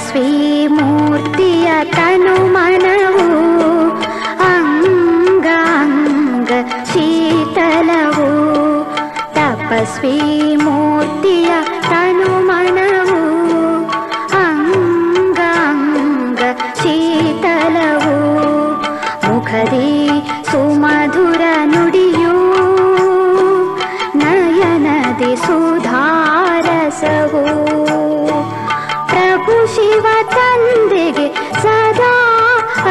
ತಪಸ್ವಿ ಮೂರ್ತಿಯ ತನು ಮನವು ಅಂಗಾಂಗ ಶೀತಲವು. ತಪಸ್ವಿ ಮೂರ್ತಿಯ ತನು ಮನವು ಅಂಗಾಂಗ ಶೀತಲವು. ಮುಖದಿ ಸುಮಧುರ ನುಡಿಯು ನಯನದಿ ಸುಧಾರಸವು. ಪ್ರಭು ಶಿವ ತಂದೆಗೆ ಸದಾ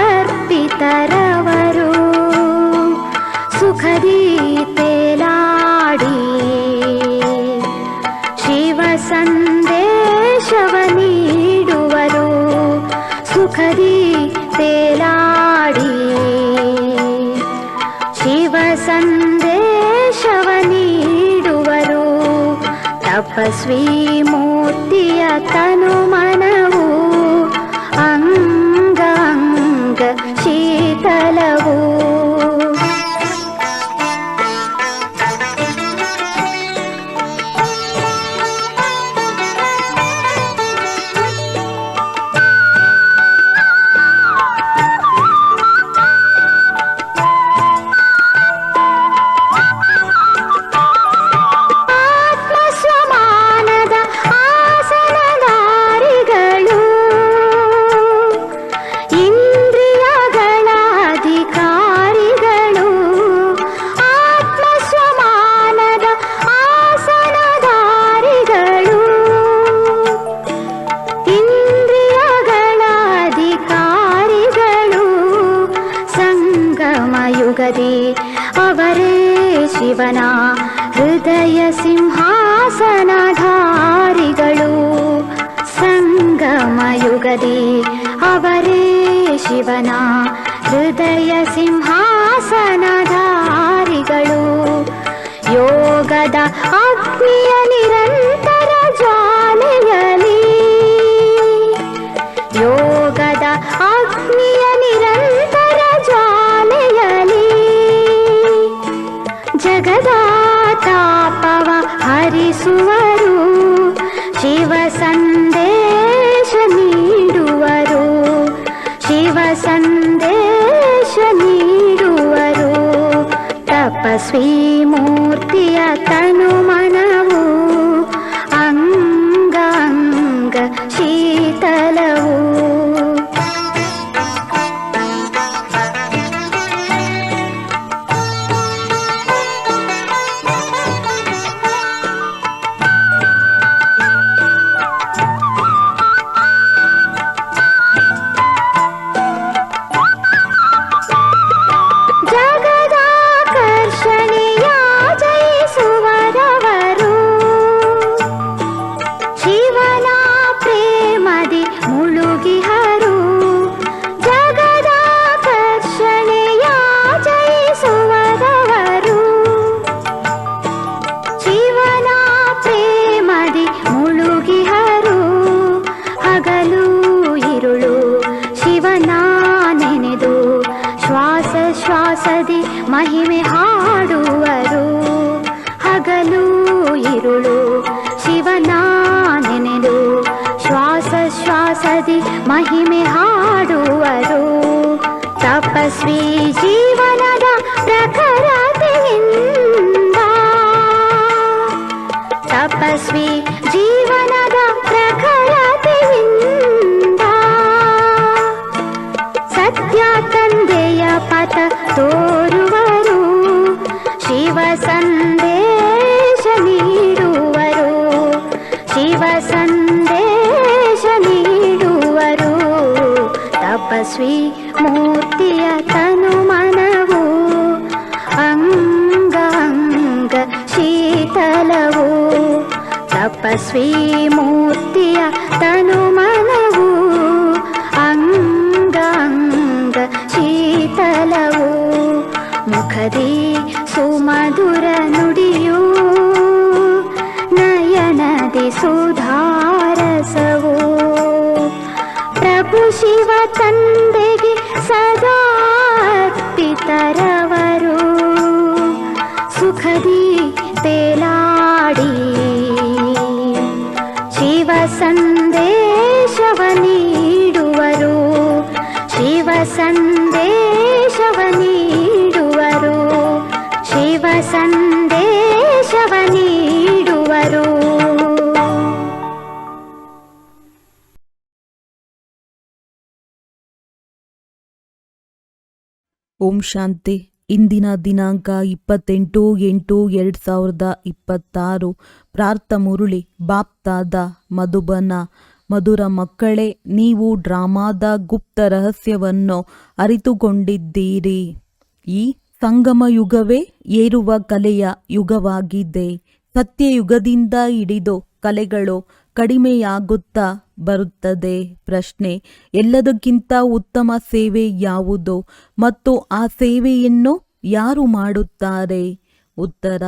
ಅರ್ಪಿತರವರು. ಸುಖದಿ ತೇಲಾಡಿ ಶಿವ ಸಂದೇಶವ ನೀಡುವರು. ಸುಖದಿ ತೇಲಾಡಿ ಶಿವ ಸಂದೇಶವ ನೀಡುವರು. ತಪಸ್ವಿ ಮೂರ್ತಿಯ ತನು ಮನವು ಅಂಗಾಂಗ ಶೀತಲವು. ಅವರೇ ಶಿವನ ಹೃದಯ ಸಿಂಹಾಸನಧಾರಿಗಳು. ಸಂಗಮ ಯುಗದಿ ಅವರೇ ಶಿವನ ಹೃದಯ ಸಿಂಹಾಸನಧಾರಿಗಳು. ಯೋಗದ ಅಗ್ನಿಯ ನಿರಂತರ ಜ್ವಾಲೆಯಲಿ, ಯೋಗದ ಅಗ್ನಿಯ ನಿರಂತರ ಜ್ವಾಲೆಯಲಿ ಜಗದ ತಾಪವ ಹರಿಸುವರು. ಶಿವ ಸಂದೇಶ ನೀಡುವರು. ಶಿವ ಸಂದೇಶ ನೀಡುವರು. ತಪಸ್ವಿ ಮೂರ್ತಿಯ ತನು ಮನವು ಅಂಗಾಂಗ ಶೀತಲವು. ಶ್ವಾಸದಿ ಮಹಿಮೆ ಹಾಡುವರು. ಹಗಲು ಇರುಳು ಶಿವನ ನೆನೆದು ಶ್ವಾಸ ಶ್ವಾಸದಿ ಮಹಿಮೆ ಹಾಡುವರು. ತಪಸ್ವಿ ಜೀವನದ ಪ್ರಖರತೆಯಿಂದ, ತಪಸ್ವಿ ಜೀವನದ ಪ್ರಖರತೆಯಿಂದ ಸತ್ಯ ತಂದೆಯ ಪಥ ತೋರುವರು. ಶಿವ ಸಂದೇಶ ನೀಡುವರು. ಶಿವ ಸಂದೇಶ ನೀಡುವರು. ತಪಸ್ವಿ ಮೂರ್ತಿಯ ತನು ಮನವು ಅಂಗಾಂಗ ಶೀತಲವು. ತಪಸ್ವಿ ಮೂರ್ತಿಯ ತನು ಮನವು ಅಂಗಾಂಗ ಶೀತಲವು. ಮುಖದಿ ಸುಮಧುರ ನುಡಿಯು ನಯನದಿ ಸುಧಾರಸವು. ಪ್ರಭು ಶಿವ ತಂದೆಗೆ ಸದಾ ಅರ್ಪಿತರವರು. ಸುಖದಿ ತೇಲಾಡಿ ಶಿವ ಸಂದೇಶವ ನೀಡುವರು. ಓಂ ಶಾಂತಿ. ಇಂದಿನ ದಿನಾಂಕ 28/8/2026. ಪ್ರಾರ್ಥ ಮುರುಳಿ ಬಾಪ್ತಾದ ಮಧುಬನ. ಮಧುರ ಮಕ್ಕಳೇ, ನೀವು ಡ್ರಾಮಾದ ಗುಪ್ತ ರಹಸ್ಯವನ್ನು ಅರಿತುಕೊಂಡಿದ್ದೀರಿ. ಈ ಸಂಗಮ ಯುಗವೇ ಏರುವ ಕಲೆಯ ಯುಗವಾಗಿದೆ. ಸತ್ಯಯುಗದಿಂದ ಹಿಡಿದು ಕಲೆಗಳು ಕಡಿಮೆಯಾಗುತ್ತಾ ಬರುತ್ತದೆ. ಪ್ರಶ್ನೆ: ಎಲ್ಲದಕ್ಕಿಂತ ಉತ್ತಮ ಸೇವೆ ಯಾವುದು ಮತ್ತು ಆ ಸೇವೆಯನ್ನು ಯಾರು ಮಾಡುತ್ತಾರೆ? ಉತ್ತರ: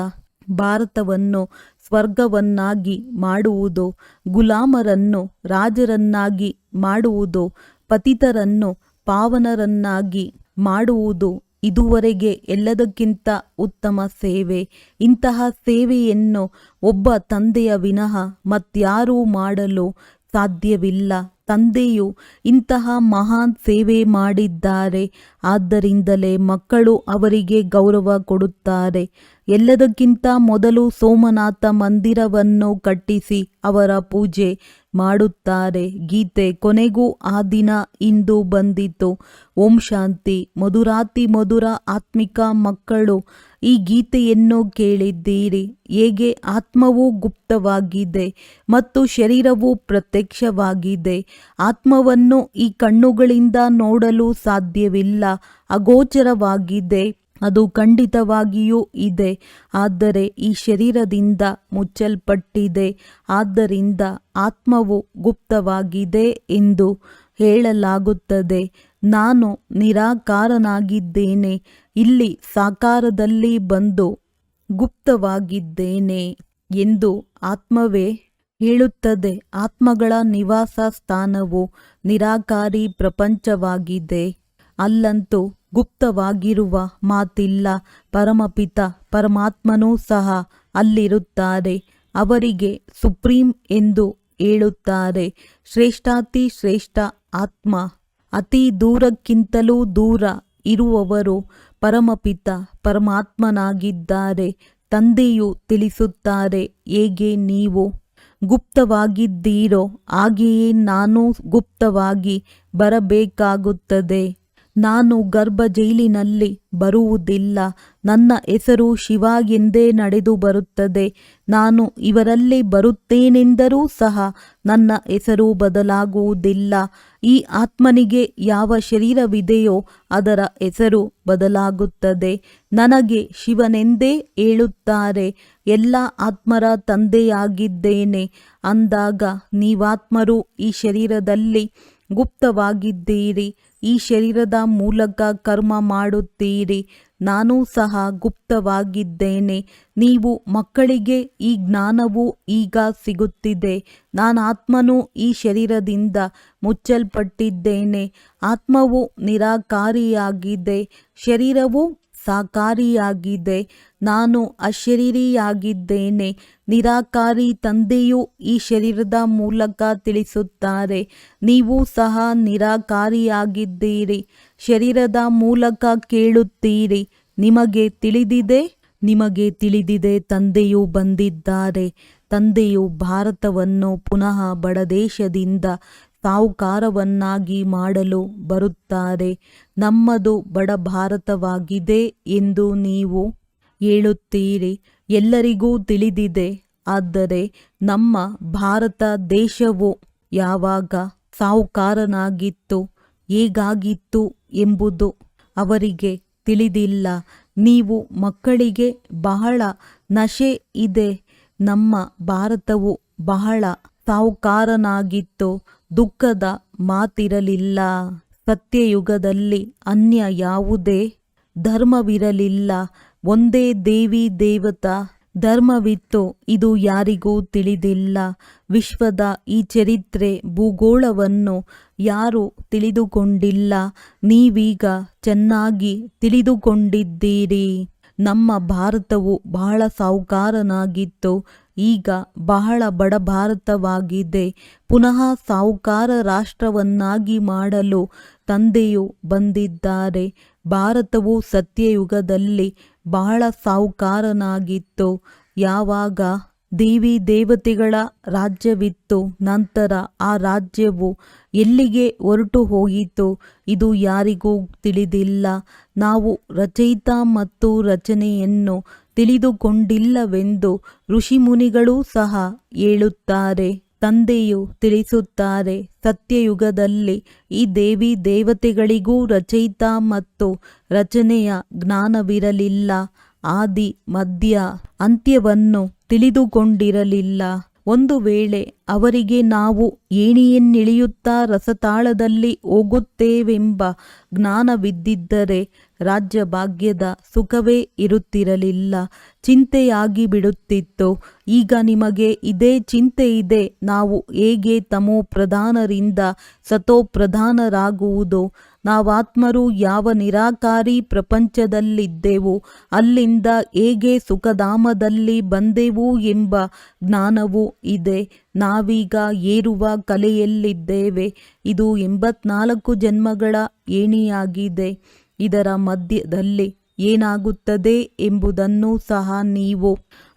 ಭಾರತವನ್ನು ಸ್ವರ್ಗವನ್ನಾಗಿ ಮಾಡುವುದು, ಗುಲಾಮರನ್ನು ರಾಜರನ್ನಾಗಿ ಮಾಡುವುದು, ಪತಿತರನ್ನು ಪಾವನರನ್ನಾಗಿ ಮಾಡುವುದು ಇದುವರೆಗೆ ಎಲ್ಲದಕ್ಕಿಂತ ಉತ್ತಮ ಸೇವೆ. ಇಂತಹ ಸೇವೆಯನ್ನು ಒಬ್ಬ ತಂದೆಯ ವಿನಃ ಮತ್ಯಾರೂ ಮಾಡಲು ಸಾಧ್ಯವಿಲ್ಲ. ತಂದೆಯು ಇಂತಹ ಮಹಾನ್ ಸೇವೆ ಮಾಡಿದ್ದಾರೆ. ಆದ್ದರಿಂದಲೇ ಮಕ್ಕಳು ಅವರಿಗೆ ಗೌರವ ಕೊಡುತ್ತಾರೆ. ಎಲ್ಲದಕ್ಕಿಂತ ಮೊದಲು ಸೋಮನಾಥ ಮಂದಿರವನ್ನು ಕಟ್ಟಿಸಿ ಅವರ ಪೂಜೆ ಮಾಡುತ್ತಾರೆ. ಗೀತೆ: ಕೊನೆಗೂ ಆ ದಿನ ಇಂದು ಬಂದಿತು. ಓಂ ಶಾಂತಿ. ಮಧುರಾತಿ ಮಧುರ ಆತ್ಮಿಕ ಮಕ್ಕಳು, ಈ ಗೀತೆಯನ್ನು ಕೇಳಿದ್ದೀರಿ. ಹೇಗೆ ಆತ್ಮವು ಗುಪ್ತವಾಗಿದೆ ಮತ್ತು ಶರೀರವು ಪ್ರತ್ಯಕ್ಷವಾಗಿದೆ. ಆತ್ಮವನ್ನು ಈ ಕಣ್ಣುಗಳಿಂದ ನೋಡಲು ಸಾಧ್ಯವಿಲ್ಲ, ಅಗೋಚರವಾಗಿದೆ. ಅದು ಖಂಡಿತವಾಗಿಯೂ ಇದೆ, ಆದರೆ ಈ ಶರೀರದಿಂದ ಮುಚ್ಚಲ್ಪಟ್ಟಿದೆ. ಆದ್ದರಿಂದ ಆತ್ಮವು ಗುಪ್ತವಾಗಿದೆ ಎಂದು ಹೇಳಲಾಗುತ್ತದೆ. ನಾನು ನಿರಾಕಾರನಾಗಿದ್ದೇನೆ, ಇಲ್ಲಿ ಸಾಕಾರದಲ್ಲಿ ಬಂದು ಗುಪ್ತವಾಗಿದ್ದೇನೆ ಎಂದು ಆತ್ಮವೇ ಹೇಳುತ್ತದೆ. ಆತ್ಮಗಳ ನಿವಾಸ ಸ್ಥಾನವು ನಿರಾಕಾರಿ ಪ್ರಪಂಚವಾಗಿದೆ. ಅಲ್ಲಂತೂ ಗುಪ್ತವಾಗಿರುವ ಮಾತಿಲ್ಲ. ಪರಮಪಿತ ಪರಮಾತ್ಮನೂ ಸಹ ಅಲ್ಲಿರುತ್ತಾರೆ. ಅವರಿಗೆ ಸುಪ್ರೀಂ ಎಂದು ಹೇಳುತ್ತಾರೆ. ಶ್ರೇಷ್ಠಾತಿ ಶ್ರೇಷ್ಠ ಆತ್ಮ, ಅತಿ ದೂರಕ್ಕಿಂತಲೂ ದೂರ ಇರುವವರು ಪರಮಪಿತ ಪರಮಾತ್ಮನಾಗಿದ್ದಾರೆ. ತಂದೆಯು ತಿಳಿಸುತ್ತಾರೆ, ಹೇಗೆ ನೀವು ಗುಪ್ತವಾಗಿದ್ದೀರೋ ಹಾಗೆಯೇ ನಾನು ಗುಪ್ತವಾಗಿ ಬರಬೇಕಾಗುತ್ತದೆ. ನಾನು ಗರ್ಭ ಜೈಲಿನಲ್ಲಿ ಬರುವುದಿಲ್ಲ. ನನ್ನ ಹೆಸರು ಶಿವ ಎಂದೇ ನಡೆದು ಬರುತ್ತದೆ. ನಾನು ಇವರಲ್ಲಿ ಬರುತ್ತೇನೆಂದರೂ ಸಹ ನನ್ನ ಹೆಸರು ಬದಲಾಗುವುದಿಲ್ಲ. ಈ ಆತ್ಮನಿಗೆ ಯಾವ ಶರೀರವಿದೆಯೋ ಅದರ ಹೆಸರು ಬದಲಾಗುತ್ತದೆ. ನನಗೆ ಶಿವನೆಂದೇ ಹೇಳುತ್ತಾರೆ. ಎಲ್ಲ ಆತ್ಮರ ತಂದೆಯಾಗಿದ್ದೇನೆ ಅಂದಾಗ ನೀವಾತ್ಮರು ಈ ಶರೀರದಲ್ಲಿ ಗುಪ್ತವಾಗಿದ್ದೀರಿ. ಈ ಶರೀರದ ಮೂಲಕ ಕರ್ಮ ಮಾಡುತ್ತೀರಿ. ನಾನೂ ಸಹ ಗುಪ್ತವಾಗಿದ್ದೇನೆ. ನೀವು ಮಕ್ಕಳಿಗೆ ಈ ಜ್ಞಾನವು ಈಗ ಸಿಗುತ್ತಿದೆ. ನಾನಾತ್ಮನು ಈ ಶರೀರದಿಂದ ಮುಚ್ಚಲ್ಪಟ್ಟಿದ್ದೇನೆ. ಆತ್ಮವು ನಿರಾಕಾರಿಯಾಗಿದೆ, ಶರೀರವು ಸಾಕಾರಿಯಾಗಿದೆ. ನಾನು ಅಶರೀರಿಯಾಗಿದ್ದೇನೆ. ನಿರಾಕಾರಿ ತಂದೆಯು ಈ ಶರೀರದ ಮೂಲಕ ತಿಳಿಸುತ್ತಾರೆ. ನೀವು ಸಹ ನಿರಾಕಾರಿಯಾಗಿದ್ದೀರಿ. ಶರೀರದ ಮೂಲಕ ಕೇಳುತ್ತೀರಿ. ನಿಮಗೆ ತಿಳಿದಿದೆ ತಂದೆಯು ಬಂದಿದ್ದಾರೆ. ತಂದೆಯು ಭಾರತವನ್ನು ಪುನಃ ಬಡದೇಶದಿಂದ ಸಾಹುಕಾರವನ್ನಾಗಿ ಮಾಡಲು ಬರುತ್ತಾರೆ. ನಮ್ಮದು ಬಡ ಭಾರತವಾಗಿದೆ ಎಂದು ನೀವು ಹೇಳುತ್ತೀರಿ. ಎಲ್ಲರಿಗೂ ತಿಳಿದಿದೆ. ಆದರೆ ನಮ್ಮ ಭಾರತ ದೇಶವು ಯಾವಾಗ ಸಾಹುಕಾರನಾಗಿತ್ತು, ಹೇಗಾಗಿತ್ತು ಎಂಬುದು ಅವರಿಗೆ ತಿಳಿದಿಲ್ಲ. ನೀವು ಮಕ್ಕಳಿಗೆ ಬಹಳ ನಶೆ ಇದೆ. ನಮ್ಮ ಭಾರತವು ಬಹಳ ಸಾಹುಕಾರನಾಗಿತ್ತು. ದುಃಖದ ಮಾತಿರಲಿಲ್ಲ. ಸತ್ಯಯುಗದಲ್ಲಿ ಅನ್ಯ ಯಾವುದೇ ಧರ್ಮವಿರಲಿಲ್ಲ. ಒಂದೇ ದೇವಿ ದೇವತಾ ಧರ್ಮವಿತ್ತು. ಇದು ಯಾರಿಗೂ ತಿಳಿದಿಲ್ಲ. ವಿಶ್ವದ ಈ ಚರಿತ್ರೆ ಭೂಗೋಳವನ್ನು ಯಾರೂ ತಿಳಿದುಕೊಂಡಿಲ್ಲ. ನೀವೀಗ ಚೆನ್ನಾಗಿ ತಿಳಿದುಕೊಂಡಿದ್ದೀರಿ. ನಮ್ಮ ಭಾರತವು ಬಹಳ ಸಾಹುಕಾರನಾಗಿತ್ತು. ಈಗ ಬಹಳ ಬಡ ಭಾರತವಾಗಿದೆ. ಪುನಃ ಸಾಹುಕಾರ ರಾಷ್ಟ್ರವನ್ನಾಗಿ ಮಾಡಲು ತಂದೆಯು ಬಂದಿದ್ದಾರೆ. ಭಾರತವು ಸತ್ಯಯುಗದಲ್ಲಿ ಬಹಳ ಸಾಹುಕಾರನಾಗಿತ್ತು. ಯಾವಾಗ ದೇವಿ ದೇವತೆಗಳ ರಾಜ್ಯವಿತ್ತು. ನಂತರ ಆ ರಾಜ್ಯವು ಎಲ್ಲಿಗೆ ಹೊರಟು ಹೋಯಿತು ಇದು ಯಾರಿಗೂ ತಿಳಿದಿಲ್ಲ. ನಾವು ರಚಯಿತ ಮತ್ತು ರಚನೆಯನ್ನು ತಿಳಿದುಕೊಂಡಿಲ್ಲವೆಂದು ಋಷಿಮುನಿಗಳೂ ಸಹ ಹೇಳುತ್ತಾರೆ. ತಂದೆಯು ತಿಳಿಸುತ್ತಾರೆ, ಸತ್ಯಯುಗದಲ್ಲಿ ಈ ದೇವಿ ದೇವತೆಗಳಿಗೂ ರಚಯಿತ ಮತ್ತು ರಚನೆಯ ಜ್ಞಾನವಿರಲಿಲ್ಲ. ಆದಿ ಮಧ್ಯ ಅಂತ್ಯವನ್ನು ತಿಳಿದುಕೊಂಡಿರಲಿಲ್ಲ. ಒಂದು ವೇಳೆ ಅವರಿಗೆ ನಾವು ಏಣಿಯನ್ನಿಳಿಯುತ್ತಾ ರಸತಾಳದಲ್ಲಿ ಹೋಗುತ್ತೇವೆಂಬ ಜ್ಞಾನವಿದ್ದಿದ್ದರೆ ರಾಜ್ಯಭಾಗ್ಯದ ಸುಖವೇ ಇರುತ್ತಿರಲಿಲ್ಲ, ಚಿಂತೆಯಾಗಿ ಬಿಡುತ್ತಿತ್ತು. ಈಗ ನಿಮಗೆ ಇದೇ ಚಿಂತೆ ಇದೆ, ನಾವು ಹೇಗೆ ತಮೋ ಪ್ರಧಾನರಿಂದ ಸತೋ ಪ್ರಧಾನರಾಗುವುದು? ನಾವಾತ್ಮರು ಯಾವ ನಿರಾಕಾರಿ ಪ್ರಪಂಚದಲ್ಲಿದ್ದೆವು ಅಲ್ಲಿಂದ ಹೇಗೆ ಸುಖಧಾಮದಲ್ಲಿ ಬಂದೆವು ಎಂಬ ಜ್ಞಾನವೂ ಇದೆ. ನಾವೀಗ ಏರುವ ಕಲೆಯಲ್ಲಿದ್ದೇವೆ. ಇದು 84 ಜನ್ಮಗಳ ಏಣಿಯಾಗಿದೆ. ಇದರ ಮಧ್ಯದಲ್ಲಿ ಏನಾಗುತ್ತದೆ ಎಂಬುದನ್ನು ಸಹ ನೀವು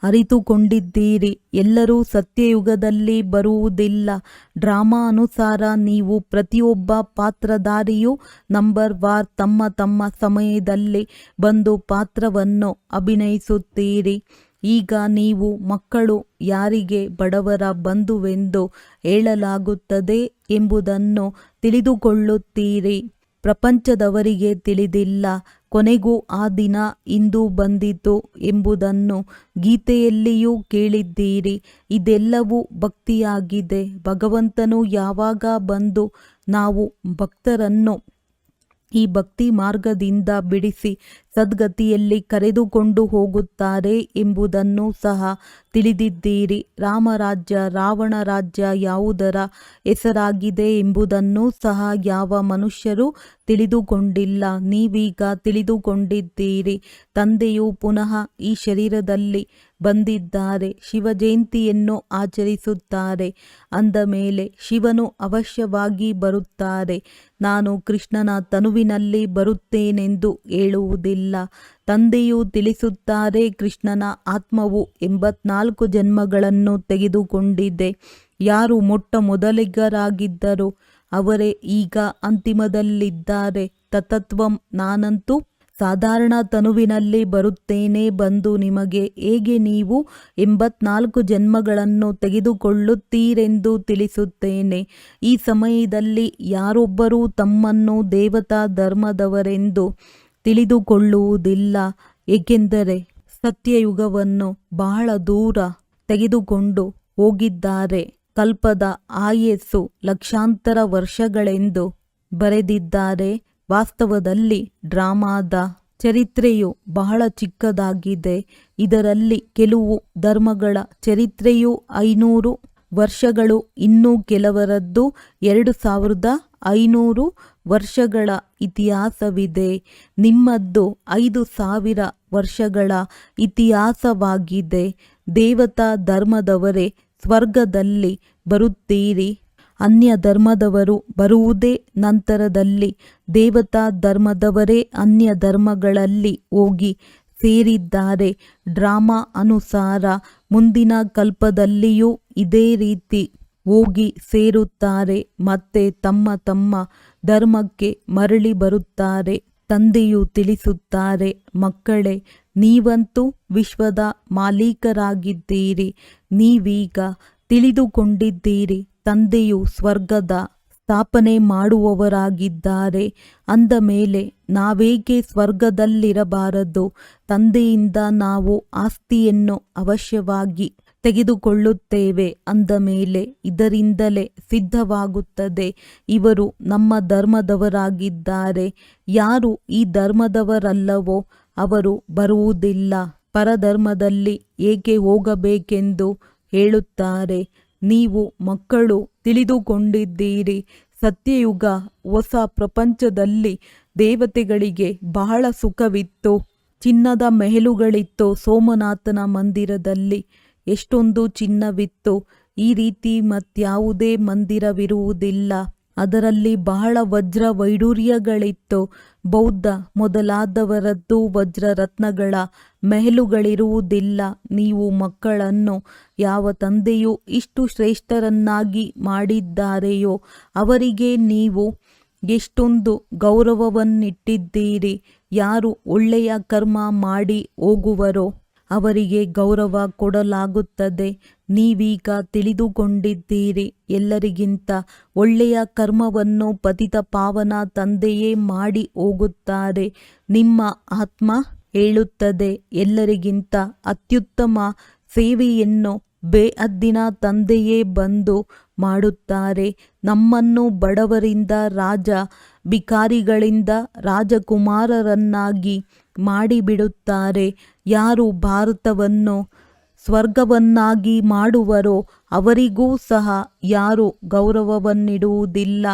ಅರಿತುಕೊಂಡಿದ್ದೀರಿ. ಎಲ್ಲರೂ ಸತ್ಯಯುಗದಲ್ಲಿ ಬರುವುದಿಲ್ಲ. ಡ್ರಾಮಾ ಅನುಸಾರ ನೀವು ಪ್ರತಿಯೊಬ್ಬ ಪಾತ್ರಧಾರಿಯೂ ನಂಬರ್ ವಾರ್ ತಮ್ಮ ತಮ್ಮ ಸಮಯದಲ್ಲಿ ಬಂದು ಪಾತ್ರವನ್ನು ಅಭಿನಯಿಸುತ್ತೀರಿ. ಈಗ ನೀವು ಮಕ್ಕಳು ಯಾರಿಗೆ ಬಡವರ ಬಂಧುವೆಂದು ಹೇಳಲಾಗುತ್ತದೆ ಎಂಬುದನ್ನು ತಿಳಿದುಕೊಳ್ಳುತ್ತೀರಿ. ಪ್ರಪಂಚದವರಿಗೆ ತಿಳಿದಿಲ್ಲ. ಕೊನೆಗೂ ಆ ದಿನ ಇಂದು ಬಂದಿತು ಎಂಬುದನ್ನು ಗೀತೆಯಲ್ಲಿಯೂ ಕೇಳಿದ್ದೀರಿ. ಇದೆಲ್ಲವೂ ಭಕ್ತಿಯಾಗಿದೆ. ಭಗವಂತನು ಯಾವಾಗ ಬಂದು ನಾವು ಭಕ್ತರನ್ನು ಈ ಭಕ್ತಿ ಮಾರ್ಗದಿಂದ ಬಿಡಿಸಿ ಸದ್ಗತಿಯಲ್ಲಿ ಕರೆದುಕೊಂಡು ಹೋಗುತ್ತಾರೆ ಎಂಬುದನ್ನು ಸಹ ತಿಳಿದಿದ್ದೀರಿ. ರಾಮರಾಜ್ಯ ರಾವಣ ರಾಜ್ಯ ಯಾವುದರ ಹೆಸರಾಗಿದೆ ಎಂಬುದನ್ನು ಸಹ ಯಾವ ಮನುಷ್ಯರು ತಿಳಿದುಕೊಂಡಿಲ್ಲ. ನೀವೀಗ ತಿಳಿದುಕೊಂಡಿದ್ದೀರಿ. ತಂದೆಯು ಪುನಃ ಈ ಶರೀರದಲ್ಲಿ ಬಂದಿದ್ದಾರೆ. ಶಿವ ಜಯಂತಿಯನ್ನು ಆಚರಿಸುತ್ತಾರೆ. ಅಂದ ಮೇಲೆ ಶಿವನು ಅವಶ್ಯವಾಗಿ ಬರುತ್ತಾರೆ. ನಾನು ಕೃಷ್ಣನ ತನುವಿನಲ್ಲಿ ಬರುತ್ತೇನೆಂದು ಹೇಳುವುದಿಲ್ಲ. ತಂದೆಯು ತಿಳಿಸುತ್ತಾರೆ, ಕೃಷ್ಣನ ಆತ್ಮವು 84 ಜನ್ಮಗಳನ್ನು ತೆಗೆದುಕೊಂಡಿದೆ. ಯಾರು ಮೊಟ್ಟ ಮೊದಲಿಗರಾಗಿದ್ದರೋ ಅವರೇ ಈಗ ಅಂತಿಮದಲ್ಲಿದ್ದಾರೆ. ತತತ್ವಂ ನಾನಂತೂ ಸಾಧಾರಣ ತನುವಿನಲ್ಲಿ ಬರುತ್ತೇನೆ. ಬಂದು ನಿಮಗೆ ಹೇಗೆ ನೀವು 84 ಜನ್ಮಗಳನ್ನು ತೆಗೆದುಕೊಳ್ಳುತ್ತೀರೆಂದು ತಿಳಿಸುತ್ತೇನೆ. ಈ ಸಮಯದಲ್ಲಿ ಯಾರೊಬ್ಬರೂ ತಮ್ಮನ್ನು ದೇವತಾ ಧರ್ಮದವರೆಂದು ತಿಳಿದುಕೊಳ್ಳುವುದಿಲ್ಲ. ಏಕೆಂದರೆ ಸತ್ಯಯುಗವನ್ನು ಬಹಳ ದೂರ ತೆಗೆದುಕೊಂಡು ಹೋಗಿದ್ದಾರೆ. ಕಲ್ಪದ ಆಯಸ್ಸು ಲಕ್ಷಾಂತರ ವರ್ಷಗಳೆಂದು ಬರೆದಿದ್ದಾರೆ. ವಾಸ್ತವದಲ್ಲಿ ಡ್ರಾಮಾದ ಚರಿತ್ರೆಯು ಬಹಳ ಚಿಕ್ಕದಾಗಿದೆ. ಇದರಲ್ಲಿ ಕೆಲವು ಧರ್ಮಗಳ ಚರಿತ್ರೆಯು 500 ವರ್ಷಗಳು, ಇನ್ನೂ ಕೆಲವರದ್ದು 2500 ವರ್ಷಗಳ ಇತಿಹಾಸವಿದೆ. ನಿಮ್ಮದ್ದು 5000 ವರ್ಷಗಳ ಇತಿಹಾಸವಾಗಿದೆ. ದೇವತಾ ಧರ್ಮದವರೇ ಸ್ವರ್ಗದಲ್ಲಿ ಬರುತ್ತೀರಿ. ಅನ್ಯ ಧರ್ಮದವರು ಬರುವುದೇ ನಂತರದಲ್ಲಿ. ದೇವತಾ ಧರ್ಮದವರೇ ಅನ್ಯ ಧರ್ಮಗಳಲ್ಲಿ ಹೋಗಿ ಸೇರಿದ್ದಾರೆ. ಡ್ರಾಮಾ ಅನುಸಾರ ಮುಂದಿನ ಕಲ್ಪದಲ್ಲಿಯೂ ಇದೇ ರೀತಿ ಹೋಗಿ ಸೇರುತ್ತಾರೆ. ಮತ್ತೆ ತಮ್ಮ ತಮ್ಮ ಧರ್ಮಕ್ಕೆ ಮರಳಿ ಬರುತ್ತಾರೆ. ತಂದೆಯು ತಿಳಿಸುತ್ತಾರೆ, ಮಕ್ಕಳೇ, ನೀವಂತೂ ವಿಶ್ವದ ಮಾಲೀಕರಾಗಿದ್ದೀರಿ. ನೀವೀಗ ತಿಳಿದುಕೊಂಡಿದ್ದೀರಿ, ತಂದೆಯು ಸ್ವರ್ಗದ ಸ್ಥಾಪನೆ ಮಾಡುವವರಾಗಿದ್ದಾರೆ. ಅಂದ ಮೇಲೆ ನಾವೇಕೆ ಸ್ವರ್ಗದಲ್ಲಿರಬಾರದು? ತಂದೆಯಿಂದ ನಾವು ಆಸ್ತಿಯನ್ನು ಅವಶ್ಯವಾಗಿ ತೆಗೆದುಕೊಳ್ಳುತ್ತೇವೆ. ಅಂದ ಮೇಲೆ ಇದರಿಂದಲೇ ಸಿದ್ಧವಾಗುತ್ತದೆ, ಇವರು ನಮ್ಮ ಧರ್ಮದವರಾಗಿದ್ದಾರೆ. ಯಾರು ಈ ಧರ್ಮದವರಲ್ಲವೋ ಅವರು ಬರುವುದಿಲ್ಲ. ಪರಧರ್ಮದಲ್ಲಿ ಏಕೆ ಹೋಗಬೇಕೆಂದು ಹೇಳುತ್ತಾರೆ. ನೀವು ಮಕ್ಕಳು ತಿಳಿದುಕೊಂಡಿದ್ದೀರಿ. ಸತ್ಯಯುಗ ಹೊಸ ಪ್ರಪಂಚದಲ್ಲಿ ದೇವತೆಗಳಿಗೆ ಬಹಳ ಸುಖವಿತ್ತು. ಚಿನ್ನದ ಮೆಹಲುಗಳಿತ್ತು. ಸೋಮನಾಥನ ಮಂದಿರದಲ್ಲಿ ಎಷ್ಟೊಂದು ಚಿನ್ನವಿತ್ತು. ಈ ರೀತಿ ಮತ್ಯಾವುದೇ ಮಂದಿರವಿರುವುದಿಲ್ಲ. ಅದರಲ್ಲಿ ಬಹಳ ವಜ್ರ ವೈಡೂರ್ಯಗಳಿತ್ತು. ಬೌದ್ಧ ಮೊದಲಾದವರದ್ದು ವಜ್ರ ರತ್ನಗಳ ಮೆಹಲುಗಳಿರುವುದಿಲ್ಲ. ನೀವು ಮಕ್ಕಳನ್ನು ಯಾವ ತಂದೆಯು ಇಷ್ಟು ಶ್ರೇಷ್ಠರನ್ನಾಗಿ ಮಾಡಿದ್ದಾರೆಯೋ ಅವರಿಗೆ ನೀವು ಎಷ್ಟೊಂದು ಗೌರವವನ್ನಿಟ್ಟಿದ್ದೀರಿ. ಯಾರು ಒಳ್ಳೆಯ ಕರ್ಮ ಮಾಡಿ ಹೋಗುವರೋ ಅವರಿಗೆ ಗೌರವ ಕೊಡಲಾಗುತ್ತದೆ. ನೀವೀಗ ತಿಳಿದುಕೊಂಡಿದ್ದೀರಿ, ಎಲ್ಲರಿಗಿಂತ ಒಳ್ಳೆಯ ಕರ್ಮವನ್ನು ಪತಿತ ಪಾವನ ತಂದೆಯೇ ಮಾಡಿ ಹೋಗುತ್ತಾರೆ. ನಿಮ್ಮ ಆತ್ಮ ಹೇಳುತ್ತದೆ, ಎಲ್ಲರಿಗಿಂತ ಅತ್ಯುತ್ತಮ ಸೇವೆಯನ್ನು ಬೇಅದ್ದಿನ ತಂದೆಯೇ ಬಂದು ಮಾಡುತ್ತಾರೆ. ನಮ್ಮನ್ನು ಬಡವರಿಂದ ರಾಜ, ಭಿಕಾರಿಗಳಿಂದ ರಾಜಕುಮಾರರನ್ನಾಗಿ ಮಾಡಿಬಿಡುತ್ತಾರೆ. ಯಾರು ಭಾರತವನ್ನು ಸ್ವರ್ಗವನ್ನಾಗಿ ಮಾಡುವರೋ ಅವರಿಗೂ ಸಹ ಯಾರು ಗೌರವವನ್ನಿಡುವುದಿಲ್ಲ.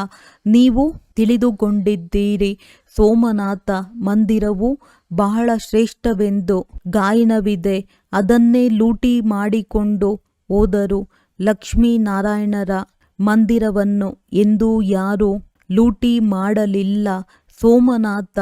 ನೀವು ತಿಳಿದುಕೊಂಡಿದ್ದೀರಿ, ಸೋಮನಾಥ ಮಂದಿರವು ಬಹಳ ಶ್ರೇಷ್ಠವೆಂದು ಗಾಯನವಿದೆ. ಅದನ್ನೇ ಲೂಟಿ ಮಾಡಿಕೊಂಡು ಹೋದರು. ಲಕ್ಷ್ಮೀನಾರಾಯಣರ ಮಂದಿರವನ್ನು ಎಂದೂ ಯಾರೂ ಲೂಟಿ ಮಾಡಲಿಲ್ಲ. ಸೋಮನಾಥ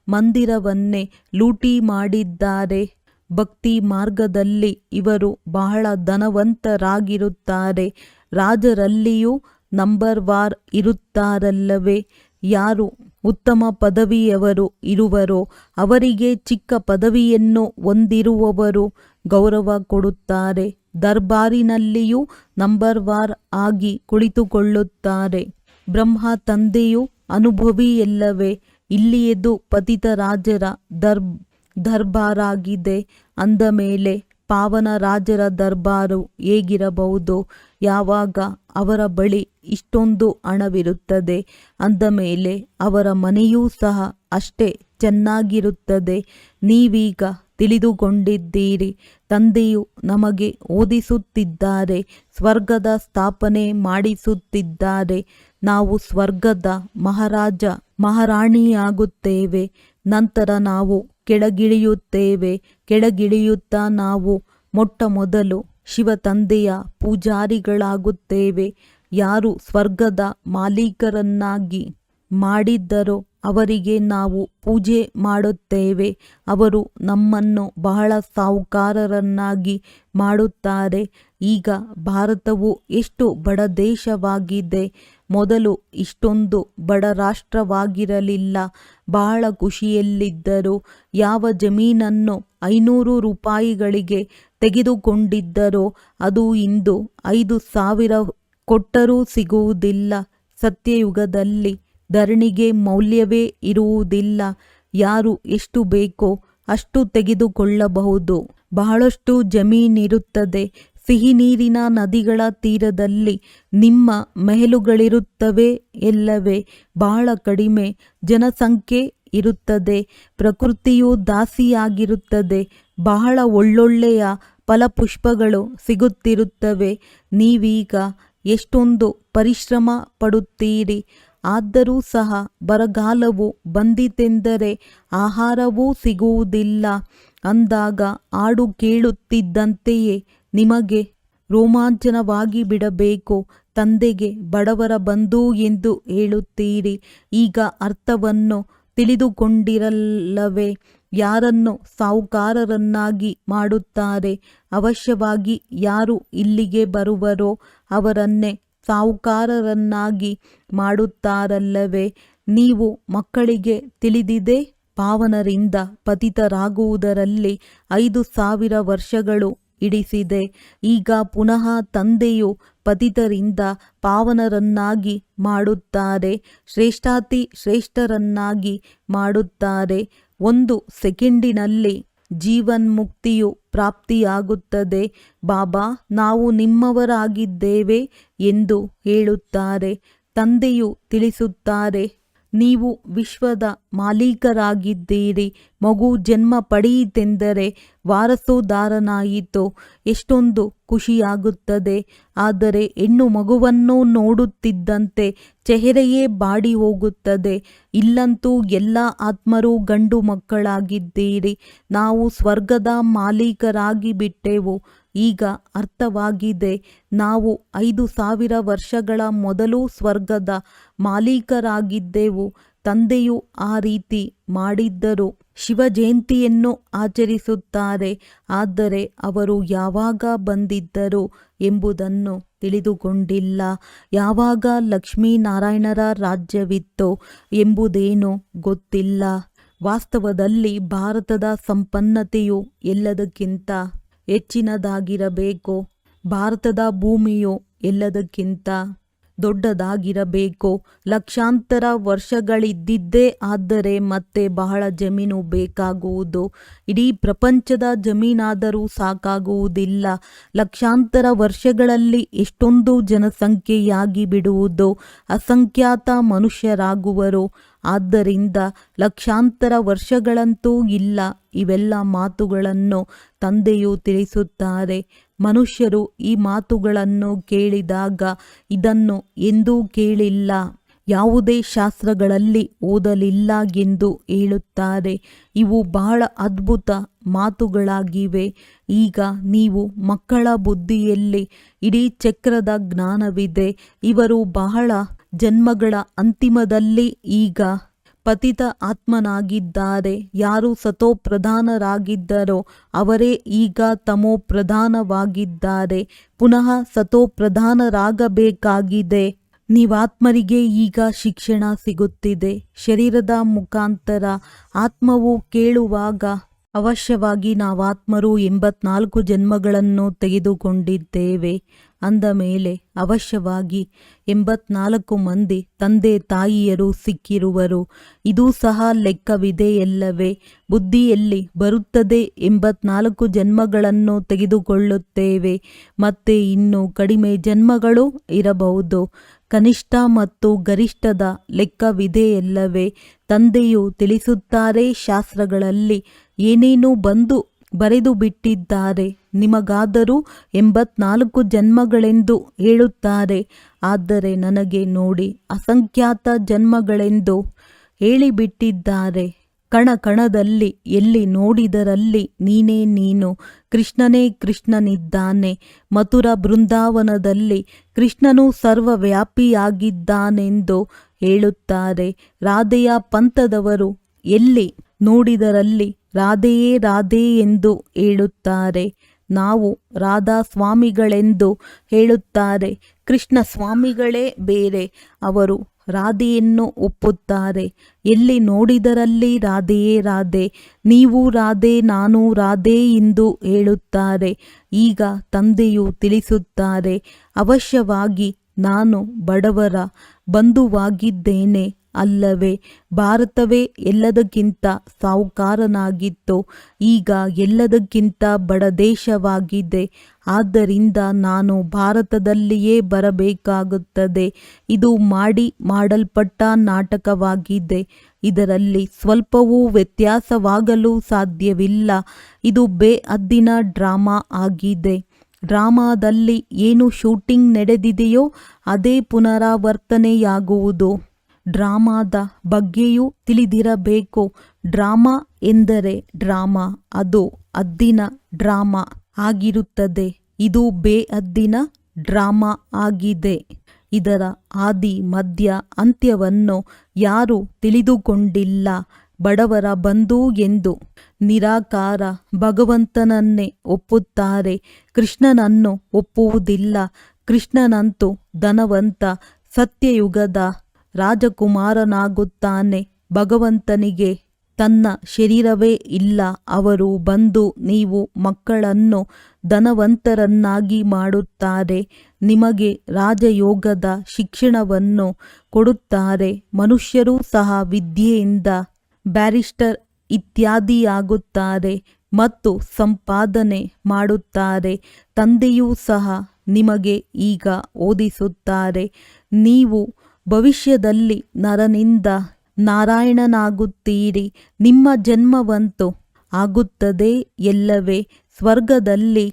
ಮಂದಿರವನ್ನೇ ಲೂಟಿ ಮಾಡಿದ್ದಾರೆ. ಭಕ್ತಿ ಮಾರ್ಗದಲ್ಲಿ ಇವರು ಬಹಳ ಧನವಂತರಾಗಿರುತ್ತಾರೆ. ರಾಜರಲ್ಲಿಯೂ ನಂಬರ್ ವಾರ್ ಇರುತ್ತಾರಲ್ಲವೇ. ಯಾರು ಉತ್ತಮ ಪದವಿಯವರು ಇರುವರೋ ಅವರಿಗೆ ಚಿಕ್ಕ ಪದವಿಯನ್ನು ಹೊಂದಿರುವವರು ಗೌರವ ಕೊಡುತ್ತಾರೆ. ದರ್ಬಾರಿನಲ್ಲಿಯೂ ನಂಬರ್ ವಾರ್ ಆಗಿ ಕುಳಿತುಕೊಳ್ಳುತ್ತಾರೆ. ಬ್ರಹ್ಮ ತಂದೆಯು ಅನುಭವಿಯಲ್ಲವೇ. ಇಲ್ಲಿಯದು ಪತಿತ ರಾಜರ ದರ್ಬಾರಾಗಿದೆ. ಅಂದ ಮೇಲೆ ಪಾವನ ರಾಜರ ದರ್ಬಾರು ಹೇಗಿರಬಹುದು? ಯಾವಾಗ ಅವರ ಬಳಿ ಇಷ್ಟೊಂದು ಹಣವಿರುತ್ತದೆ, ಅಂದ ಮೇಲೆ ಅವರ ಮನೆಯೂ ಸಹ ಅಷ್ಟೇ ಚೆನ್ನಾಗಿರುತ್ತದೆ. ನೀವೀಗ ತಿಳಿದುಕೊಂಡಿದ್ದೀರಿ, ತಂದೆಯು ನಮಗೆ ಓದಿಸುತ್ತಿದ್ದಾರೆ, ಸ್ವರ್ಗದ ಸ್ಥಾಪನೆ ಮಾಡಿಸುತ್ತಿದ್ದಾರೆ. ನಾವು ಸ್ವರ್ಗದ ಮಹಾರಾಜ ಮಹಾರಾಣಿಯಾಗುತ್ತೇವೆ. ನಂತರ ನಾವು ಕೆಳಗಿಳಿಯುತ್ತೇವೆ. ಕೆಳಗಿಳಿಯುತ್ತಾ ನಾವು ಮೊಟ್ಟ ಮೊದಲು ಶಿವ ತಂದೆಯ ಪೂಜಾರಿಗಳಾಗುತ್ತೇವೆ. ಯಾರು ಸ್ವರ್ಗದ ಮಾಲೀಕರನ್ನಾಗಿ ಮಾಡಿದ್ದರೋ ಅವರಿಗೆ ನಾವು ಪೂಜೆ ಮಾಡುತ್ತೇವೆ. ಅವರು ನಮ್ಮನ್ನು ಬಹಳ ಸಾಹುಕಾರರನ್ನಾಗಿ ಮಾಡುತ್ತಾರೆ. ಈಗ ಭಾರತವು ಎಷ್ಟು ಬಡ ದೇಶವಾಗಿದೆ. ಮೊದಲು ಇಷ್ಟೊಂದು ಬಡ ರಾಷ್ಟ್ರವಾಗಿರಲಿಲ್ಲ. ಬಹಳ ಖುಷಿಯಲ್ಲಿದ್ದರು. ಯಾವ ಜಮೀನನ್ನು 500 ರೂಪಾಯಿಗಳಿಗೆ ತೆಗೆದುಕೊಂಡಿದ್ದರೋ ಅದು ಇಂದು 5,000 ಕೊಟ್ಟರೂ ಸಿಗುವುದಿಲ್ಲ. ಸತ್ಯಯುಗದಲ್ಲಿ ಧರಣಿಗೆ ಮೌಲ್ಯವೇ ಇರುವುದಿಲ್ಲ. ಯಾರು ಎಷ್ಟು ಬೇಕೋ ಅಷ್ಟು ತೆಗೆದುಕೊಳ್ಳಬಹುದು. ಬಹಳಷ್ಟು ಜಮೀನಿರುತ್ತದೆ. ಸಿಹಿ ನೀರಿನ ನದಿಗಳ ತೀರದಲ್ಲಿ ನಿಮ್ಮ ಮೆಹಲುಗಳಿರುತ್ತವೆ ಎಲ್ಲವೇ. ಬಹಳ ಕಡಿಮೆ ಜನಸಂಖ್ಯೆ ಇರುತ್ತದೆ. ಪ್ರಕೃತಿಯು ದಾಸಿಯಾಗಿರುತ್ತದೆ. ಬಹಳ ಒಳ್ಳೊಳ್ಳೆಯ ಫಲಪುಷ್ಪಗಳು ಸಿಗುತ್ತಿರುತ್ತವೆ. ನೀವೀಗ ಎಷ್ಟೊಂದು ಪರಿಶ್ರಮ ಪಡುತ್ತೀರಿ. ಆದರೂ ಸಹ ಬರಗಾಲವು ಬಂದಿತೆಂದರೆ ಆಹಾರವೂ ಸಿಗುವುದಿಲ್ಲ. ಅಂದಾಗ ಹಾಡು ಕೇಳುತ್ತಿದ್ದಂತೆಯೇ ನಿಮಗೆ ರೋಮಾಂಚನವಾಗಿ ಬಿಡಬೇಕು. ತಂದೆಗೆ ಬಡವರ ಬಂಧು ಎಂದು ಹೇಳುತ್ತೀರಿ. ಈಗ ಅರ್ಥವನ್ನು ತಿಳಿದುಕೊಂಡಿರಲ್ಲವೇ. ಯಾರನ್ನು ಸಾಹುಕಾರರನ್ನಾಗಿ ಮಾಡುತ್ತಾರೆ? ಅವಶ್ಯವಾಗಿ ಯಾರು ಇಲ್ಲಿಗೆ ಬರುವರೋ ಅವರನ್ನೇ ಸಾಹುಕಾರರನ್ನಾಗಿ ಮಾಡುತ್ತಾರಲ್ಲವೇ. ನೀವು ಮಕ್ಕಳಿಗೆ ತಿಳಿದಿದೆ, ಪಾವನರಿಂದ ಪತಿತರಾಗುವುದರಲ್ಲಿ 5,000 ವರ್ಷಗಳು ಹಿಡಿಸಿದೆ. ಈಗ ಪುನಃ ತಂದೆಯು ಪತಿತರಿಂದ ಪಾವನರನ್ನಾಗಿ ಮಾಡುತ್ತಾರೆ. ಶ್ರೇಷ್ಠಾತಿ ಶ್ರೇಷ್ಠರನ್ನಾಗಿ ಮಾಡುತ್ತಾರೆ. 1 ಸೆಕೆಂಡಿನಲ್ಲಿ ಜೀವನ್ಮುಕ್ತಿಯು ಪ್ರಾಪ್ತಿಯಾಗುತ್ತದೆ. ಬಾಬಾ, ನಾವು ನಿಮ್ಮವರಾಗಿದ್ದೇವೆ ಎಂದು ಹೇಳುತ್ತಾರೆ. ತಂದೆಯು ತಿಳಿಸುತ್ತಾರೆ, ನೀವು ವಿಶ್ವದ ಮಾಲೀಕರಾಗಿದ್ದೀರಿ. ಮಗು ಜನ್ಮ ಪಡೆಯಿತೆಂದರೆ ವಾರಸುದಾರನಾಯಿತು. ಎಷ್ಟೊಂದು ಖುಷಿಯಾಗುತ್ತದೆ. ಆದರೆ ಹೆಣ್ಣು ಮಗುವನ್ನು ನೋಡುತ್ತಿದ್ದಂತೆ ಚೆಹರೆಯೇ ಬಾಡಿ ಹೋಗುತ್ತದೆ. ಇಲ್ಲಂತೂ ಎಲ್ಲ ಆತ್ಮರು ಗಂಡು ಮಕ್ಕಳಾಗಿದ್ದೀರಿ. ನಾವು ಸ್ವರ್ಗದ ಮಾಲೀಕರಾಗಿ ಬಿಟ್ಟೆವು. ಈಗ ಅರ್ಥವಾಗಿದೆ. ನಾವು 5,000 ವರ್ಷಗಳ ಮೊದಲು ಸ್ವರ್ಗದ ಮಾಲೀಕರಾಗಿದ್ದೆವು. ತಂದೆಯು ಆ ರೀತಿ ಮಾಡಿದ್ದರು. ಶಿವ ಜಯಂತಿಯನ್ನು ಆಚರಿಸುತ್ತಾರೆ. ಆದರೆ ಅವರು ಯಾವಾಗ ಬಂದಿದ್ದರು ಎಂಬುದನ್ನು ತಿಳಿದುಕೊಂಡಿಲ್ಲ. ಯಾವಾಗ ಲಕ್ಷ್ಮೀನಾರಾಯಣರ ರಾಜ್ಯವಿತ್ತೋ ಎಂಬುದೇನೂ ಗೊತ್ತಿಲ್ಲ. ವಾಸ್ತವದಲ್ಲಿ ಭಾರತದ ಸಂಪನ್ನತೆಯು ಎಲ್ಲದಕ್ಕಿಂತ ಹೆಚ್ಚಿನದಾಗಿರಬೇಕು. ಭಾರತದ ಭೂಮಿಯು ಎಲ್ಲದಕ್ಕಿಂತ ದೊಡ್ಡದಾಗಿರಬೇಕು. ಲಕ್ಷಾಂತರ ವರ್ಷಗಳಿದ್ದಿದ್ದೇ ಆದರೆ ಮತ್ತೆ ಬಹಳ ಜಮೀನು ಬೇಕಾಗುವುದು. ಇಡೀ ಪ್ರಪಂಚದ ಜಮೀನಾದರೂ ಸಾಕಾಗುವುದಿಲ್ಲ. ಲಕ್ಷಾಂತರ ವರ್ಷಗಳಲ್ಲಿ ಎಷ್ಟೊಂದು ಜನಸಂಖ್ಯೆಯಾಗಿ ಬಿಡುವುದು. ಅಸಂಖ್ಯಾತ ಮನುಷ್ಯರಾಗುವರು. ಆದ್ದರಿಂದ ಲಕ್ಷಾಂತರ ವರ್ಷಗಳಂತೂ ಇಲ್ಲ. ಇವೆಲ್ಲ ಮಾತುಗಳನ್ನು ತಂದೆಯು ತಿಳಿಸುತ್ತಾರೆ. ಮನುಷ್ಯರು ಈ ಮಾತುಗಳನ್ನು ಕೇಳಿದಾಗ ಇದನ್ನು ಎಂದೂ ಕೇಳಿಲ್ಲ, ಯಾವುದೇ ಶಾಸ್ತ್ರಗಳಲ್ಲಿ ಓದಲಿಲ್ಲ ಎಂದು ಹೇಳುತ್ತಾರೆ. ಇವು ಬಹಳ ಅದ್ಭುತ ಮಾತುಗಳಾಗಿವೆ. ಈಗ ನೀವು ಮಕ್ಕಳ ಬುದ್ಧಿಯಲ್ಲಿ ಇಡೀ ಚಕ್ರದ ಜ್ಞಾನವಿದೆ. ಇವರು ಬಹಳ ಜನ್ಮಗಳ ಅಂತಿಮದಲ್ಲಿ ಈಗ ಪತಿತ ಆತ್ಮನಾಗಿದ್ದಾರೆ. ಯಾರು ಸತೋಪ್ರಧಾನರಾಗಿದ್ದರೋ ಅವರೇ ಈಗ ತಮೋಪ್ರಧಾನವಾಗಿದ್ದಾರೆ. ಪುನಃ ಸತೋಪ್ರಧಾನರಾಗಬೇಕಾಗಿದೆ. ನೀವಾತ್ಮರಿಗೆ ಈಗ ಶಿಕ್ಷಣ ಸಿಗುತ್ತಿದೆ. ಶರೀರದ ಮುಖಾಂತರ ಆತ್ಮವು ಕೇಳುವಾಗ ಅವಶ್ಯವಾಗಿ ನಾವಾತ್ಮರು 84 ಜನ್ಮಗಳನ್ನು ತೆಗೆದುಕೊಂಡಿದ್ದೇವೆ ಅಂದ ಮೇಲೆ ಅವಶ್ಯವಾಗಿ 84 ಮಂದಿ ತಂದೆ ತಾಯಿಯರು ಸಿಕ್ಕಿರುವರು. ಇದೂ ಸಹ ಲೆಕ್ಕವಿದೆಯಲ್ಲವೇ? ಬುದ್ಧಿಯಲ್ಲಿ ಬರುತ್ತದೆ 84 ಜನ್ಮಗಳನ್ನು ತೆಗೆದುಕೊಳ್ಳುತ್ತೇವೆ. ಮತ್ತೆ ಇನ್ನೂ ಕಡಿಮೆ ಜನ್ಮಗಳು ಇರಬಹುದು. ಕನಿಷ್ಠ ಮತ್ತು ಗರಿಷ್ಠದ ಲೆಕ್ಕವಿದೆಯಲ್ಲವೇ? ತಂದೆಯು ತಿಳಿಸುತ್ತಾರೆ. ಶಾಸ್ತ್ರಗಳಲ್ಲಿ ಏನೇನೂ ಬಂದು ಬರೆದು ಬಿಟ್ಟಿದ್ದಾರೆ. ನಿಮಗಾದರೂ 84 ಜನ್ಮಗಳೆಂದು ಹೇಳುತ್ತಾರೆ. ಆದರೆ ನನಗೆ ನೋಡಿ ಅಸಂಖ್ಯಾತ ಜನ್ಮಗಳೆಂದು ಹೇಳಿಬಿಟ್ಟಿದ್ದಾರೆ. ಕಣ ಕಣದಲ್ಲಿ ಎಲ್ಲಿ ನೋಡಿದರಲ್ಲಿ ನೀನೇ ನೀನು. ಕೃಷ್ಣನೇ ಕೃಷ್ಣನಿದ್ದಾನೆ. ಮಥುರ ಬೃಂದಾವನದಲ್ಲಿ ಕೃಷ್ಣನು ಸರ್ವವ್ಯಾಪಿಯಾಗಿದ್ದಾನೆಂದು ಹೇಳುತ್ತಾರೆ. ರಾಧೆಯ ಪಂಥದವರು ಎಲ್ಲಿ ನೋಡಿದರಲ್ಲಿ ರಾಧೆಯೇ ರಾಧೆ ಎಂದು ಹೇಳುತ್ತಾರೆ. ನಾವು ರಾಧಾ ಸ್ವಾಮಿಗಳೆಂದು ಹೇಳುತ್ತಾರೆ. ಕೃಷ್ಣ ಸ್ವಾಮಿಗಳೇ ಬೇರೆ. ಅವರು ರಾಧೆಯನ್ನು ಒಪ್ಪುತ್ತಾರೆ. ಎಲ್ಲಿ ನೋಡಿದರಲ್ಲಿ ರಾಧೆಯೇ ರಾಧೆ. ನೀವು ರಾಧೆ, ನಾನು ರಾಧೆ ಎಂದು ಹೇಳುತ್ತಾರೆ. ಈಗ ತಂದೆಯು ತಿಳಿಸುತ್ತಾರೆ, ಅವಶ್ಯವಾಗಿ ನಾನು ಬಡವರ ಬಂಧುವಾಗಿದ್ದೇನೆ ಅಲ್ಲವೇ? ಭಾರತವೇ ಎಲ್ಲದಕ್ಕಿಂತ ಸಾಹುಕಾರನಾಗಿತ್ತು. ಈಗ ಎಲ್ಲದಕ್ಕಿಂತ ಬಡ ದೇಶವಾಗಿದೆ. ಆದ್ದರಿಂದ ನಾನು ಭಾರತದಲ್ಲಿಯೇ ಬರಬೇಕಾಗುತ್ತದೆ. ಇದು ಮಾಡಲ್ಪಟ್ಟ ನಾಟಕವಾಗಿದೆ. ಇದರಲ್ಲಿ ಸ್ವಲ್ಪವೂ ವ್ಯತ್ಯಾಸವಾಗಲು ಸಾಧ್ಯವಿಲ್ಲ. ಇದು ಬೇಹದ್ದಿನ ಡ್ರಾಮಾ ಆಗಿದೆ. ಡ್ರಾಮಾದಲ್ಲಿ ಏನು ಶೂಟಿಂಗ್ ನಡೆದಿದೆಯೋ ಅದೇ ಪುನರಾವರ್ತನೆಯಾಗುವುದು. ಡ್ರಾಮಾದ ಬಗ್ಗೆಯೂ ತಿಳಿದಿರಬೇಕು. ಡ್ರಾಮಾ ಎಂದರೆ ಡ್ರಾಮಾ, ಅದು ಹದ್ದಿನ ಡ್ರಾಮಾ ಆಗಿರುತ್ತದೆ. ಇದು ಬೇಹದ್ದಿನ ಡ್ರಾಮಾ ಆಗಿದೆ. ಇದರ ಆದಿ ಮಧ್ಯ ಅಂತ್ಯವನ್ನು ಯಾರೂ ತಿಳಿದುಕೊಂಡಿಲ್ಲ. ಬಡವರ ಬಂಧು ಎಂದು ನಿರಾಕಾರ ಭಗವಂತನನ್ನೇ ಒಪ್ಪುತ್ತಾರೆ. ಕೃಷ್ಣನನ್ನು ಒಪ್ಪುವುದಿಲ್ಲ. ಕೃಷ್ಣನಂತೂ ಧನವಂತ, ಸತ್ಯಯುಗದ ರಾಜಕುಮಾರನಾಗುತ್ತಾನೆ. ಭಗವಂತನಿಗೆ ತನ್ನ ಶರೀರವೇ ಇಲ್ಲ. ಅವರು ಬಂದು ನೀವು ಮಕ್ಕಳನ್ನು ಧನವಂತರನ್ನಾಗಿ ಮಾಡುತ್ತಾರೆ. ನಿಮಗೆ ರಾಜಯೋಗದ ಶಿಕ್ಷಣವನ್ನು ಕೊಡುತ್ತಾರೆ. ಮನುಷ್ಯರೂ ಸಹ ವಿದ್ಯೆಯಿಂದ ಬ್ಯಾರಿಸ್ಟರ್ ಇತ್ಯಾದಿಯಾಗುತ್ತಾರೆ ಮತ್ತು ಸಂಪಾದನೆ ಮಾಡುತ್ತಾರೆ. ತಂದೆಯೂ ಸಹ ನಿಮಗೆ ಈಗ ಓದಿಸುತ್ತಾರೆ. ನೀವು ಭವಿಷ್ಯದಲ್ಲಿ ನರನಿಂದ ನಾರಾಯಣನಾಗುತ್ತೀರಿ. ನಿಮ್ಮ ಜನ್ಮವಂತೂ ಆಗುತ್ತದೆ ಎಲ್ಲವೇ? ಸ್ವರ್ಗದಲ್ಲಿ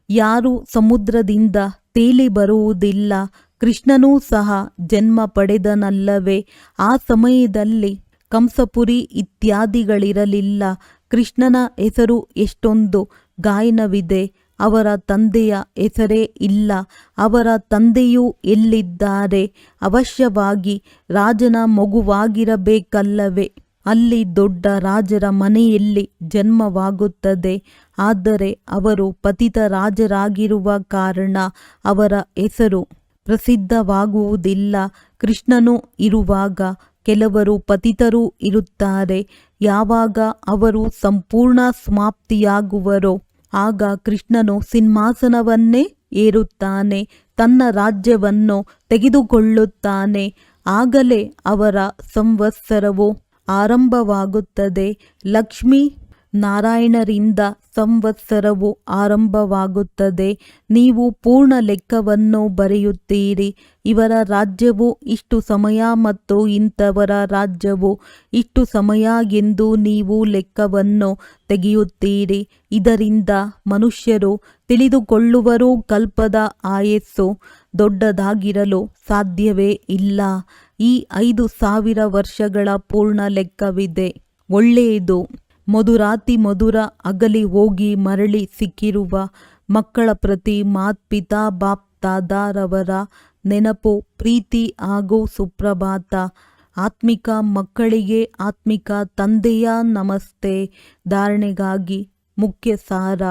ಯಾರೂ ಸಮುದ್ರದಿಂದ ತೇಲಿ ಬರುವುದಿಲ್ಲ. ಕೃಷ್ಣನೂ ಸಹ ಜನ್ಮ ಪಡೆದನಲ್ಲವೇ? ಆ ಸಮಯದಲ್ಲಿ ಕಂಸಪುರಿ ಇತ್ಯಾದಿಗಳಿರಲಿಲ್ಲ. ಕೃಷ್ಣನ ಹೆಸರು ಎಷ್ಟೊಂದು ಗಾಯನವಿದೆ. ಅವರ ತಂದೆಯ ಹೆಸರೇ ಇಲ್ಲ. ಅವರ ತಂದೆಯೂ ಎಲ್ಲಿದ್ದಾರೆ? ಅವಶ್ಯವಾಗಿ ರಾಜನ ಮಗುವಾಗಿರಬೇಕಲ್ಲವೇ? ಅಲ್ಲಿ ದೊಡ್ಡ ರಾಜರ ಮನೆಯಲ್ಲಿ ಜನ್ಮವಾಗುತ್ತದೆ. ಆದರೆ ಅವರು ಪತಿತ ರಾಜರಾಗಿರುವ ಕಾರಣ ಅವರ ಹೆಸರು ಪ್ರಸಿದ್ಧವಾಗುವುದಿಲ್ಲ. ಕೃಷ್ಣನು ಇರುವಾಗ ಕೆಲವರು ಪತಿತರೂ ಇರುತ್ತಾರೆ. ಯಾವಾಗ ಅವರು ಸಂಪೂರ್ಣ ಸಮಾಪ್ತಿಯಾಗುವರೋ ಆಗ ಕೃಷ್ಣನು ಸಿಂಹಾಸನವನ್ನೇ ಏರುತ್ತಾನೆ, ತನ್ನ ರಾಜ್ಯವನ್ನು ತೆಗೆದುಕೊಳ್ಳುತ್ತಾನೆ. ಆಗಲೇ ಅವರ ಸಂವತ್ಸರವು ಆರಂಭವಾಗುತ್ತದೆ. ಲಕ್ಷ್ಮೀ ನಾರಾಯಣರಿಂದ ಸಂವತ್ಸರವು ಆರಂಭವಾಗುತ್ತದೆ. ನೀವು ಪೂರ್ಣ ಲೆಕ್ಕವನ್ನು ಬರೆಯುತ್ತೀರಿ. ಇವರ ರಾಜ್ಯವು ಇಷ್ಟು ಸಮಯ ಮತ್ತು ಇಂಥವರ ರಾಜ್ಯವು ಇಷ್ಟು ಸಮಯ ಎಂದು ನೀವು ಲೆಕ್ಕವನ್ನು ತೆಗೆಯುತ್ತೀರಿ. ಇದರಿಂದ ಮನುಷ್ಯರು ತಿಳಿದುಕೊಳ್ಳುವರು, ಕಲ್ಪದ ಆಯಸ್ಸು ದೊಡ್ಡದಾಗಿರಲು ಸಾಧ್ಯವೇ ಇಲ್ಲ. ಈ 5000 ವರ್ಷಗಳ ಪೂರ್ಣ ಲೆಕ್ಕವಿದೆ. ಒಳ್ಳೆಯದು. ಮಧುರ ಅಗಲಿ ಹೋಗಿ ಮರಳಿ ಸಿಕ್ಕಿರುವ ಮಕ್ಕಳ ಪ್ರತಿ ಮಾತ್ಪಿತಾ ಬಾಪ್ ದಾದಾರವರ ನೆನಪು, ಪ್ರೀತಿ ಹಾಗೂ ಸುಪ್ರಭಾತ. ಆತ್ಮಿಕ ಮಕ್ಕಳಿಗೆ ಆತ್ಮಿಕ ತಂದೆಯ ನಮಸ್ತೆ. ಧಾರಣೆಗಾಗಿ ಮುಖ್ಯ ಸಾರ.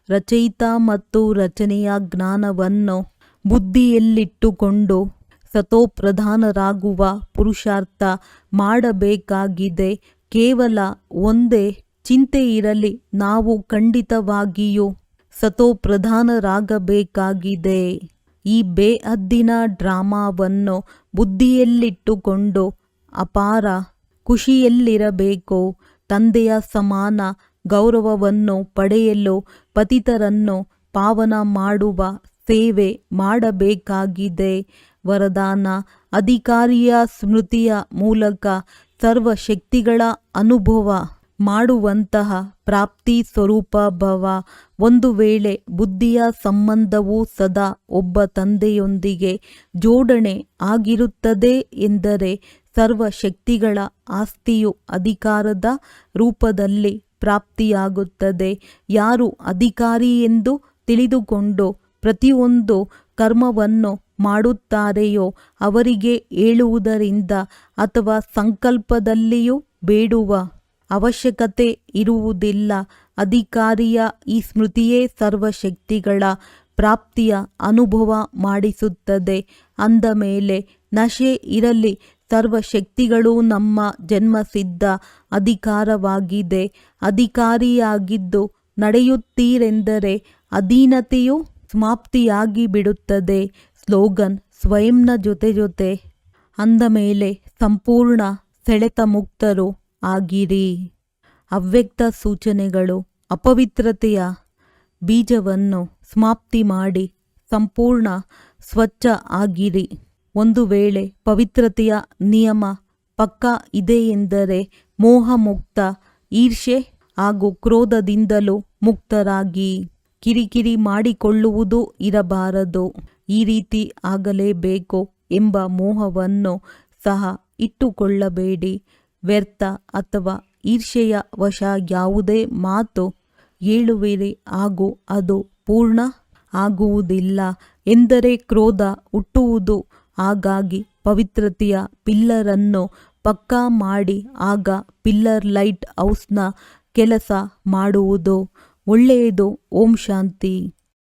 ರಚಯಿತ ಮತ್ತು ರಚನೆಯ ಜ್ಞಾನವನ್ನು ಬುದ್ಧಿಯಲ್ಲಿಟ್ಟುಕೊಂಡು ಸತೋಪ್ರಧಾನರಾಗುವ ಪುರುಷಾರ್ಥ ಮಾಡಬೇಕಾಗಿದೆ. ಕೇವಲ ಒಂದೇ ಚಿಂತೆ ಇರಲಿ, ನಾವು ಖಂಡಿತವಾಗಿಯೂ ಸತೋಪ್ರಧಾನರಾಗಬೇಕಾಗಿದೆ. ಈ ಬೇಹದ್ದಿನ ಡ್ರಾಮಾವನ್ನು ಬುದ್ಧಿಯಲ್ಲಿಟ್ಟುಕೊಂಡು ಅಪಾರ ಖುಷಿಯಲ್ಲಿರಬೇಕು. ತಂದೆಯ ಸಮಾನ ಗೌರವವನ್ನು ಪಡೆಯಲು ಪತಿತರನ್ನು ಪಾವನ ಮಾಡುವ ಸೇವೆ ಮಾಡಬೇಕಾಗಿದೆ. ವರದಾನ: ಅಧಿಕಾರಿಯ ಸ್ಮೃತಿಯ ಮೂಲಕ ಸರ್ವಶಕ್ತಿಗಳ ಅನುಭವ ಮಾಡುವಂತಹ ಪ್ರಾಪ್ತಿ ಸ್ವರೂಪ ಭವ. ಒಂದು ವೇಳೆ ಬುದ್ಧಿಯ ಸಂಬಂಧವು ಸದಾ ಒಬ್ಬ ತಂದೆಯೊಂದಿಗೆ ಜೋಡಣೆ ಆಗಿರುತ್ತದೆ ಎಂದರೆ ಸರ್ವಶಕ್ತಿಗಳ ಆಸ್ತಿಯು ಅಧಿಕಾರದ ರೂಪದಲ್ಲಿ ಪ್ರಾಪ್ತಿಯಾಗುತ್ತದೆ. ಯಾರು ಅಧಿಕಾರಿ ಎಂದು ತಿಳಿದುಕೊಂಡು ಪ್ರತಿಯೊಂದು ಕರ್ಮವನ್ನು ಮಾಡುತ್ತಾರೆಯೋ ಅವರಿಗೆ ಹೇಳುವುದರಿಂದ ಅಥವಾ ಸಂಕಲ್ಪದಲ್ಲಿಯೂ ಬೇಡುವ ಅವಶ್ಯಕತೆ ಇರುವುದಿಲ್ಲ. ಅಧಿಕಾರಿಯ ಈ ಸ್ಮೃತಿಯೇ ಸರ್ವಶಕ್ತಿಗಳ ಪ್ರಾಪ್ತಿಯ ಅನುಭವ ಮಾಡಿಸುತ್ತದೆ. ಅಂದ ಮೇಲೆ ನಶೆ ಇರಲಿ, ಸರ್ವಶಕ್ತಿಗಳು ನಮ್ಮ ಜನ್ಮಸಿದ್ಧ ಅಧಿಕಾರವಾಗಿದೆ. ಅಧಿಕಾರಿಯಾಗಿದ್ದು ನಡೆಯುತ್ತೀರೆಂದರೆ ಅಧೀನತೆಯು ಸಮಾಪ್ತಿಯಾಗಿ ಬಿಡುತ್ತದೆ. ಸ್ಲೋಗನ್: ಸ್ವಯಂನ ಜೊತೆ ಅಂದ ಮೇಲೆ ಸಂಪೂರ್ಣ ಸೆಳೆತ ಮುಕ್ತರು ಆಗಿರಿ. ಅವ್ಯಕ್ತ ಸೂಚನೆಗಳು: ಅಪವಿತ್ರತೆಯ ಬೀಜವನ್ನು ಸಮಾಪ್ತಿ ಮಾಡಿ ಸಂಪೂರ್ಣ ಸ್ವಚ್ಛ ಆಗಿರಿ. ಒಂದು ವೇಳೆ ಪವಿತ್ರತೆಯ ನಿಯಮ ಪಕ್ಕಾ ಇದೆ ಎಂದರೆ ಮೋಹ ಮುಕ್ತ, ಈರ್ಷೆ ಹಾಗೂ ಕ್ರೋಧದಿಂದಲೂ ಮುಕ್ತರಾಗಿ. ಕಿರಿಕಿರಿ ಮಾಡಿಕೊಳ್ಳುವುದು ಇರಬಾರದು. ಈ ರೀತಿ ಆಗಲೇಬೇಕು ಎಂಬ ಮೋಹವನ್ನು ಸಹ ಇಟ್ಟುಕೊಳ್ಳಬೇಡಿ. ವ್ಯರ್ಥ ಅಥವಾ ಈರ್ಷೆಯ ವಶ ಯಾವುದೇ ಮಾತು ಹೇಳುವಿರಿ ಹಾಗೂ ಅದು ಪೂರ್ಣ ಆಗುವುದಿಲ್ಲ ಎಂದರೆ ಕ್ರೋಧ ಹುಟ್ಟುವುದು. ಹಾಗಾಗಿ ಪವಿತ್ರತೆಯ ಪಿಲ್ಲರನ್ನು ಪಕ್ಕಾ ಮಾಡಿ ಆಗ ಪಿಲ್ಲರ್ ಲೈಟ್ ಹೌಸ್ನ ಕೆಲಸ ಮಾಡುವುದು ಒಳ್ಳೆಯದು. ಓಂ ಶಾಂತಿ.